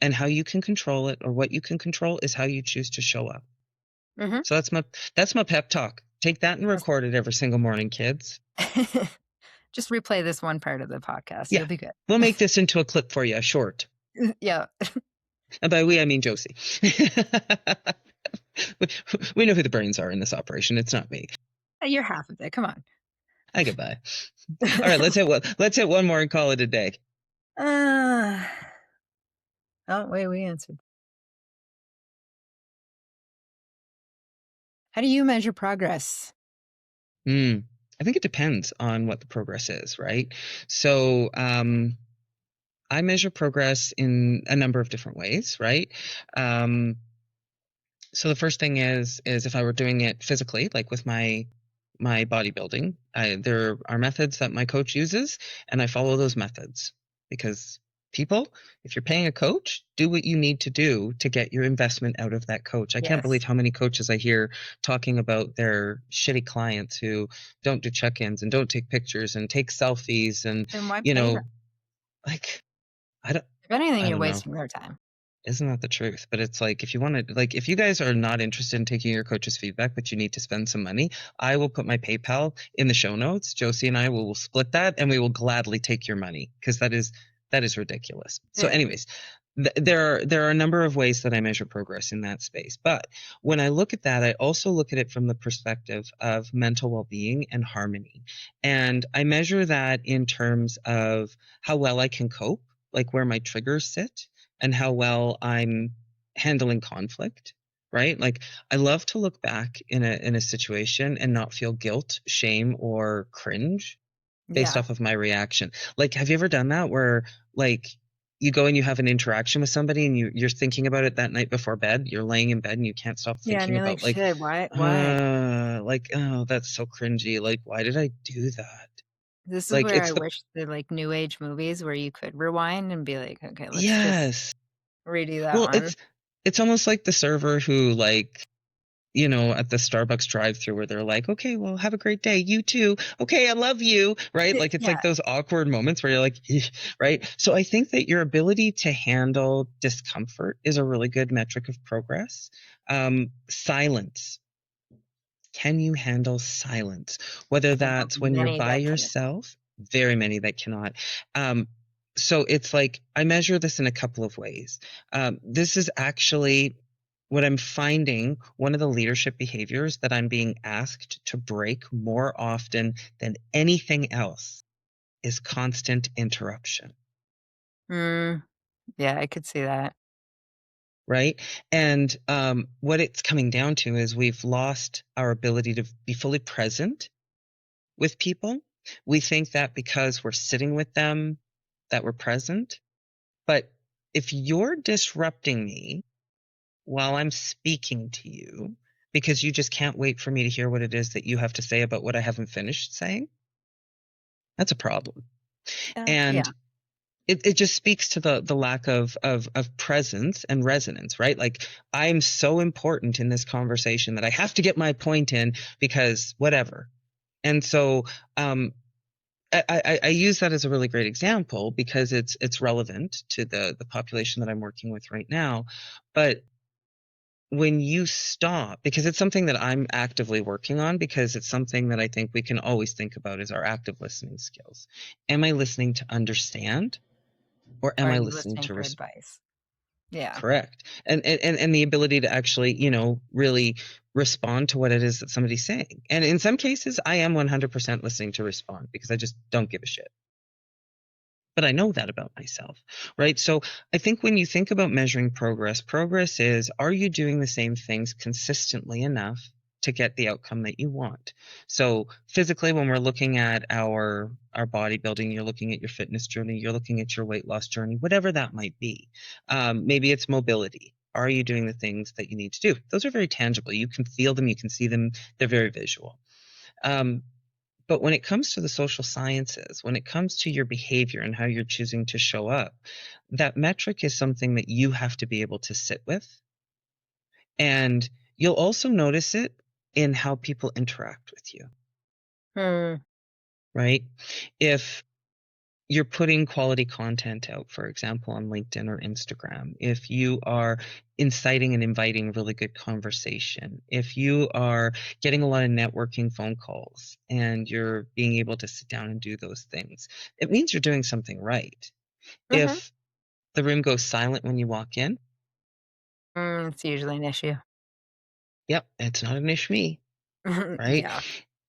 [SPEAKER 1] and how you can control it, or what you can control is how you choose to show up.
[SPEAKER 2] Mhm.
[SPEAKER 1] So that's my pep talk. Take that and record it every single morning, kids.
[SPEAKER 2] Just replay this one part of the podcast.
[SPEAKER 1] Yeah.
[SPEAKER 2] You'll be good.
[SPEAKER 1] We'll make this into a clip for you, short.
[SPEAKER 2] Yeah.
[SPEAKER 1] And by we, I mean Josie. We know who the brains are in this operation. It's not me.
[SPEAKER 2] You're half of it. Come on.
[SPEAKER 1] Hi, goodbye. All right, let's hit one more and call it a day.
[SPEAKER 2] Oh, wait, we answered. How do you measure progress?
[SPEAKER 1] I think it depends on what the progress is, right? So I measure progress in a number of different ways, right? So the first thing is if I were doing it physically, like with my bodybuilding, there are methods that my coach uses, and I follow those methods because people, if you're paying a coach, do what you need to do to get your investment out of that coach. I can't believe
[SPEAKER 2] Yes.
[SPEAKER 1] how many coaches I hear talking about their shitty clients who don't do check-ins and don't take pictures and take selfies and,
[SPEAKER 2] Then why
[SPEAKER 1] you
[SPEAKER 2] pay
[SPEAKER 1] know,
[SPEAKER 2] them?
[SPEAKER 1] like I don't
[SPEAKER 2] If anything,
[SPEAKER 1] I
[SPEAKER 2] you're
[SPEAKER 1] don't know.
[SPEAKER 2] wasting their time.
[SPEAKER 1] Isn't that the truth? But it's like if you want to, like if you guys are not interested in taking your coach's feedback, but you need to spend some money, I will put my PayPal in the show notes. Josie and I will split that, and we will gladly take your money because that is ridiculous. So,
[SPEAKER 2] Yeah.
[SPEAKER 1] anyways, there are a number of ways that I measure progress in that space. But when I look at that, I also look at it from the perspective of mental well-being and harmony, and I measure that in terms of how well I can cope, like where my triggers sit and how well I'm handling conflict, right? Like I love to look back in a situation and not feel guilt, shame, or cringe based
[SPEAKER 2] Yeah.
[SPEAKER 1] off of my reaction. Like, have you ever done that where like you go and you have an interaction with somebody and you're thinking about it that night before bed, you're laying in bed and you can't stop
[SPEAKER 2] Yeah. And
[SPEAKER 1] thinking
[SPEAKER 2] you're like,
[SPEAKER 1] about like,
[SPEAKER 2] shit, why?
[SPEAKER 1] like, oh, that's so cringy. Like, why did I do that?
[SPEAKER 2] This is
[SPEAKER 1] Like,
[SPEAKER 2] where I
[SPEAKER 1] it's the,
[SPEAKER 2] wish the like new age movies where you could rewind and be like, okay, let's just
[SPEAKER 1] yes.
[SPEAKER 2] redo that
[SPEAKER 1] Well,
[SPEAKER 2] one.
[SPEAKER 1] it's almost like the server who like at the Starbucks drive-through where they're like, okay, well, have a great day. You too. Okay, I love you. Right? Like it's
[SPEAKER 2] Yeah.
[SPEAKER 1] like those awkward moments where you're like, right? So I think that your ability to handle discomfort is a really good metric of progress. Silence. Can you handle silence? Whether
[SPEAKER 2] I know
[SPEAKER 1] that's when you're
[SPEAKER 2] many
[SPEAKER 1] by
[SPEAKER 2] that can.
[SPEAKER 1] yourself, very many that cannot. So it's like I measure this in a couple of ways. This is actually what I'm finding one of the leadership behaviors that I'm being asked to break more often than anything else is constant interruption.
[SPEAKER 2] Yeah, I could see that.
[SPEAKER 1] Right. And what it's coming down to is we've lost our ability to be fully present with people. We think that because we're sitting with them, that we're present. But if you're disrupting me while I'm speaking to you because you just can't wait for me to hear what it is that you have to say about what I haven't finished saying, that's a problem. And
[SPEAKER 2] Yeah.
[SPEAKER 1] it just speaks to the lack of presence and resonance, right? Like I'm so important in this conversation that I have to get my point in because whatever. And so I use that as a really great example because it's relevant to the population that I'm working with right now. But when you stop, because it's something that I'm actively working on, because it's something that I think we can always think about is our active listening skills. Am I listening to understand, or
[SPEAKER 2] Or
[SPEAKER 1] am
[SPEAKER 2] are
[SPEAKER 1] I
[SPEAKER 2] you
[SPEAKER 1] listening
[SPEAKER 2] listening
[SPEAKER 1] to
[SPEAKER 2] for
[SPEAKER 1] respond?
[SPEAKER 2] advice? Yeah.
[SPEAKER 1] Correct. And the ability to actually, really respond to what it is that somebody's saying. And in some cases, I am 100% listening to respond because I just don't give a shit. but I know that about myself, right? So I think when you think about measuring progress is, are you doing the same things consistently enough to get the outcome that you want? So physically, when we're looking at our bodybuilding, you're looking at your fitness journey, you're looking at your weight loss journey, whatever that might be. Maybe it's mobility. Are you doing the things that you need to do? Those are very tangible. You can feel them, you can see them. They're very visual. But when it comes to the social sciences, when it comes to your behavior and how you're choosing to show up, that metric is something that you have to be able to sit with. And you'll also notice it in how people interact with you, right? If you're putting quality content out, for example, on LinkedIn or Instagram, if you are inciting and inviting really good conversation, if you are getting a lot of networking phone calls and you're being able to sit down and do those things, it means you're doing something right. If the room goes silent when you walk in,
[SPEAKER 2] It's usually an issue.
[SPEAKER 1] yep, it's not an issue me, right?
[SPEAKER 2] Yeah.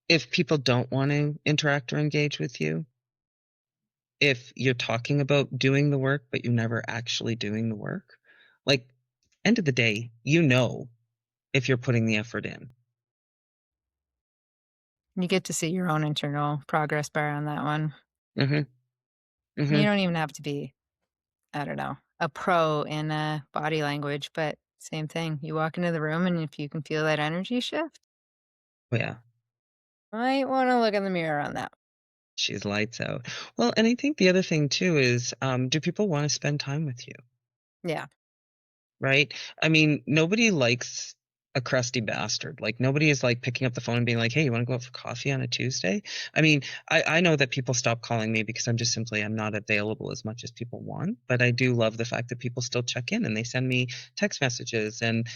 [SPEAKER 1] If people don't want to interact or engage with you, if you're talking about doing the work, but you're never actually doing the work, like, end of the day, you know if you're putting the effort in.
[SPEAKER 2] You get to see your own internal progress bar on that one.
[SPEAKER 1] Mm-hmm.
[SPEAKER 2] You don't even have to be, I don't know, a pro in body language, but same thing. You walk into the room, and if you can feel that energy shift,
[SPEAKER 1] Oh, yeah.
[SPEAKER 2] might want to look in the mirror on that.
[SPEAKER 1] She's lights out. Well, and I think the other thing too is, do people want to spend time with you?
[SPEAKER 2] Yeah.
[SPEAKER 1] Right? I mean, nobody likes a crusty bastard. Like, nobody is like picking up the phone and being like, hey, you want to go out for coffee on a Tuesday? I mean, I know that people stop calling me because I'm not available as much as people want, but I do love the fact that people still check in and they send me text messages and,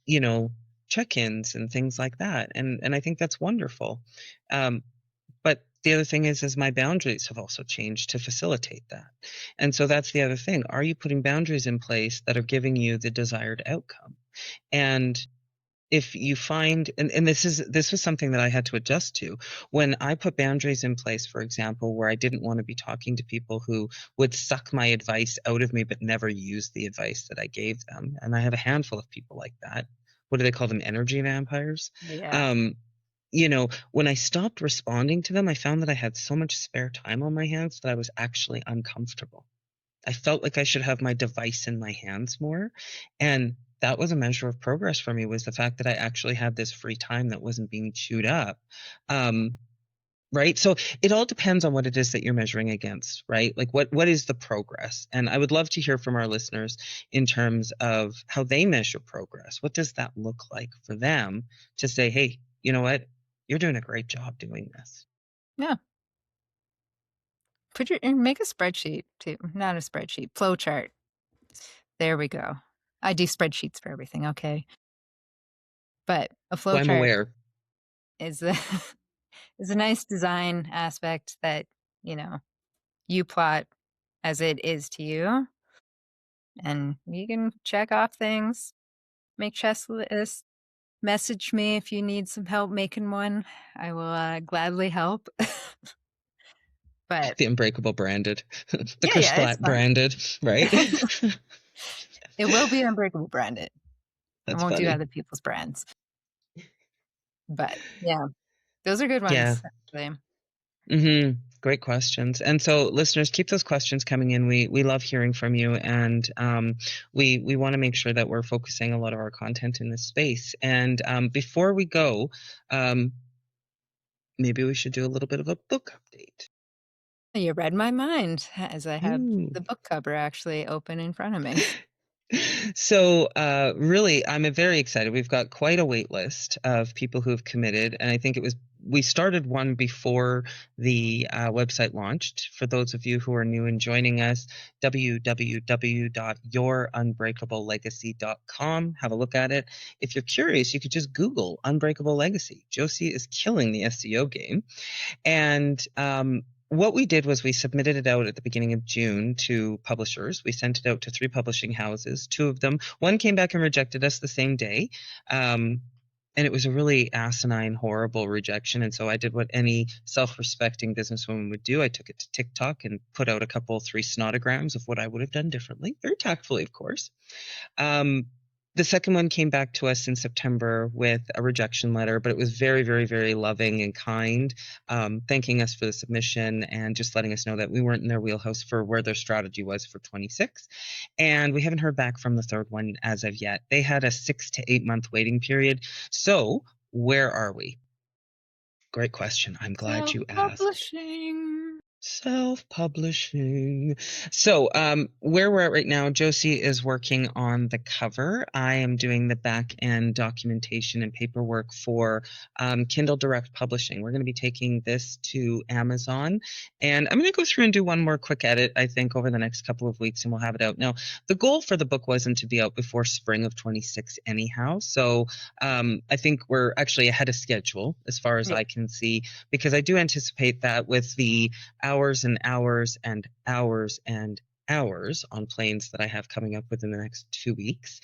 [SPEAKER 1] you know, check-ins and things like that. And I think that's wonderful. But the other thing is my boundaries have also changed to facilitate that. And so that's the other thing. Are you putting boundaries in place that are giving you the desired outcome? And if you find, and this was something that I had to adjust to when I put boundaries in place, for example, where I didn't want to be talking to people who would suck my advice out of me, but never use the advice that I gave them. And I have a handful of people like that. What do they call them? Energy vampires.
[SPEAKER 2] Yeah.
[SPEAKER 1] You know, when I stopped responding to them, I found that I had so much spare time on my hands that I was actually uncomfortable. I felt like I should have my device in my hands more. And that was a measure of progress for me, was the fact that I actually had this free time that wasn't being chewed up. Right. So it all depends on what it is that you're measuring against, right? Like what is the progress? And I would love to hear from our listeners in terms of how they measure progress. What does that look like for them to say, hey, you know what? You're doing a great job doing this.
[SPEAKER 2] Yeah. Make a spreadsheet too. Not a spreadsheet, flow chart. There we go. I do spreadsheets for everything. Okay. But a flow
[SPEAKER 1] So I'm
[SPEAKER 2] chart
[SPEAKER 1] aware.
[SPEAKER 2] is a, is a nice design aspect that, you plot as it is to you. And you can check off things, make checklists, message me if you need some help making one. I will gladly help. But
[SPEAKER 1] The Unbreakable branded, the
[SPEAKER 2] yeah,
[SPEAKER 1] Crystal
[SPEAKER 2] it's fun.
[SPEAKER 1] branded, right?
[SPEAKER 2] It will be Unbreakable branded. I
[SPEAKER 1] That's
[SPEAKER 2] won't do
[SPEAKER 1] funny.
[SPEAKER 2] other people's brands. But yeah, those are good
[SPEAKER 1] Yeah.
[SPEAKER 2] ones, actually.
[SPEAKER 1] Great questions. And so listeners, keep those questions coming in. We love hearing from you. And we want to make sure that we're focusing a lot of our content in this space. And before we go, maybe we should do a little bit of a book update.
[SPEAKER 2] You read my mind as I have
[SPEAKER 1] Ooh.
[SPEAKER 2] the book cover actually open in front of me.
[SPEAKER 1] So really, I'm very excited. We've got quite a wait list of people who have committed. And I think we started one before the website launched. For those of you who are new and joining us, www.yourunbreakablelegacy.com. Have a look at it. If you're curious, you could just Google Unbreakable Legacy. Josie is killing the SEO game. And what we did was we submitted it out at the beginning of June to publishers. We sent it out to 3 publishing houses. 2 of them, one came back and rejected us the same day. and it was a really asinine, horrible rejection. And so I did what any self-respecting businesswoman would do. I took it to TikTok and put out 3 snotograms of what I would have done differently, very tactfully, of course. The second one came back to us in September with a rejection letter, but it was very, very, very loving and kind, thanking us for the submission and just letting us know that we weren't in their wheelhouse for where their strategy was for 26. And we haven't heard back from the third one as of yet. They had a 6 to 8 month waiting period. So where are we? Great question. I'm glad you asked. Self-publishing. So where we're at right now, Josie is working on the cover. I am doing the back end documentation and paperwork for Kindle Direct Publishing. We're going to be taking this to Amazon, and I'm going to go through and do one more quick edit, I think, over the next couple of weeks, and we'll have it out. Now, the goal for the book wasn't to be out before spring of 26 anyhow, so I think we're actually ahead of schedule as far as I can see, because I do anticipate that with the hours and hours and hours and hours on planes that I have coming up within the next 2 weeks,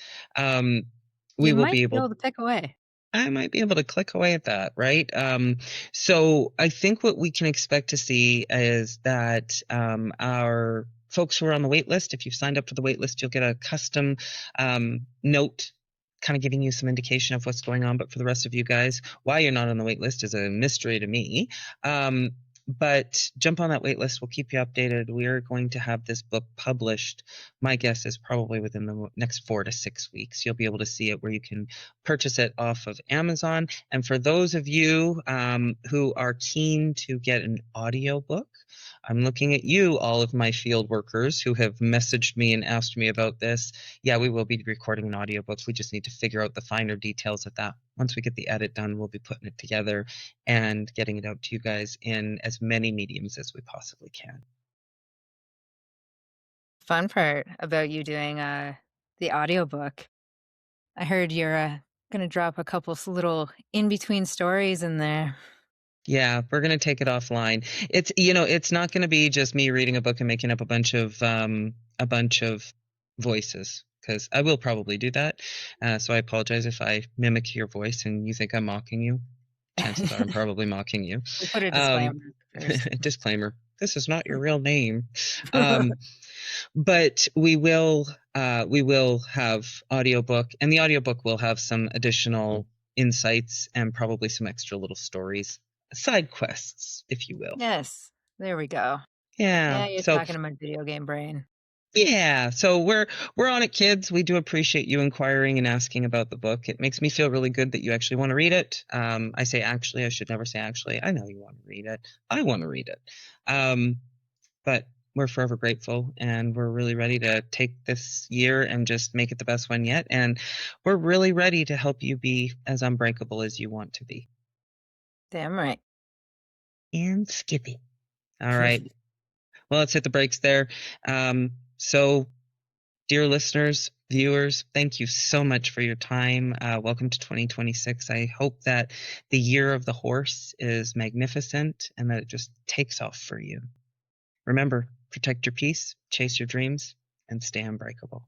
[SPEAKER 1] we will be able
[SPEAKER 2] to pick away.
[SPEAKER 1] I might be able to click away at that, right? So I think what we can expect to see is that our folks who are on the wait list, if you've signed up for the wait list, you'll get a custom note kind of giving you some indication of what's going on. But for the rest of you guys, why you're not on the wait list is a mystery to me. But jump on that wait list. We'll keep you updated. We are going to have this book published. My guess is probably within the next 4 to 6 weeks. You'll be able to see it where you can purchase it off of Amazon. And for those of you who are keen to get an audiobook, I'm looking at you, all of my field workers who have messaged me and asked me about this. Yeah, we will be recording an audiobook. We just need to figure out the finer details of that. Once we get the edit done, we'll be putting it together and getting it out to you guys in as many mediums as we possibly can.
[SPEAKER 2] Fun part about you doing the audiobook, I heard you're going to drop a couple little in-between stories in there.
[SPEAKER 1] Yeah, we're going to take it offline. It's not going to be just me reading a book and making up a bunch of voices, because I will probably do that. So I apologize if I mimic your voice and you think I'm mocking you. Chances are I'm probably mocking you.
[SPEAKER 2] We'll put a disclaimer first.
[SPEAKER 1] Disclaimer. This is not your real name. But we will have audiobook, and the audiobook will have some additional insights and probably some extra little stories. Side quests, if you will.
[SPEAKER 2] Yes, there we go.
[SPEAKER 1] Yeah,
[SPEAKER 2] you're talking to my video game brain.
[SPEAKER 1] Yeah, so we're on it, kids. We do appreciate you inquiring and asking about the book. It makes me feel really good that you actually want to read it. I say actually, I should never say actually. I know you want to read it. I want to read it. But we're forever grateful, and we're really ready to take this year and just make it the best one yet. And we're really ready to help you be as unbreakable as you want to be.
[SPEAKER 2] Damn right.
[SPEAKER 1] And Skippy. All right. Well, let's hit the brakes there. So, dear listeners, viewers, thank you so much for your time. Welcome to 2026. I hope that the year of the horse is magnificent and that it just takes off for you. Remember, protect your peace, chase your dreams, and stay unbreakable.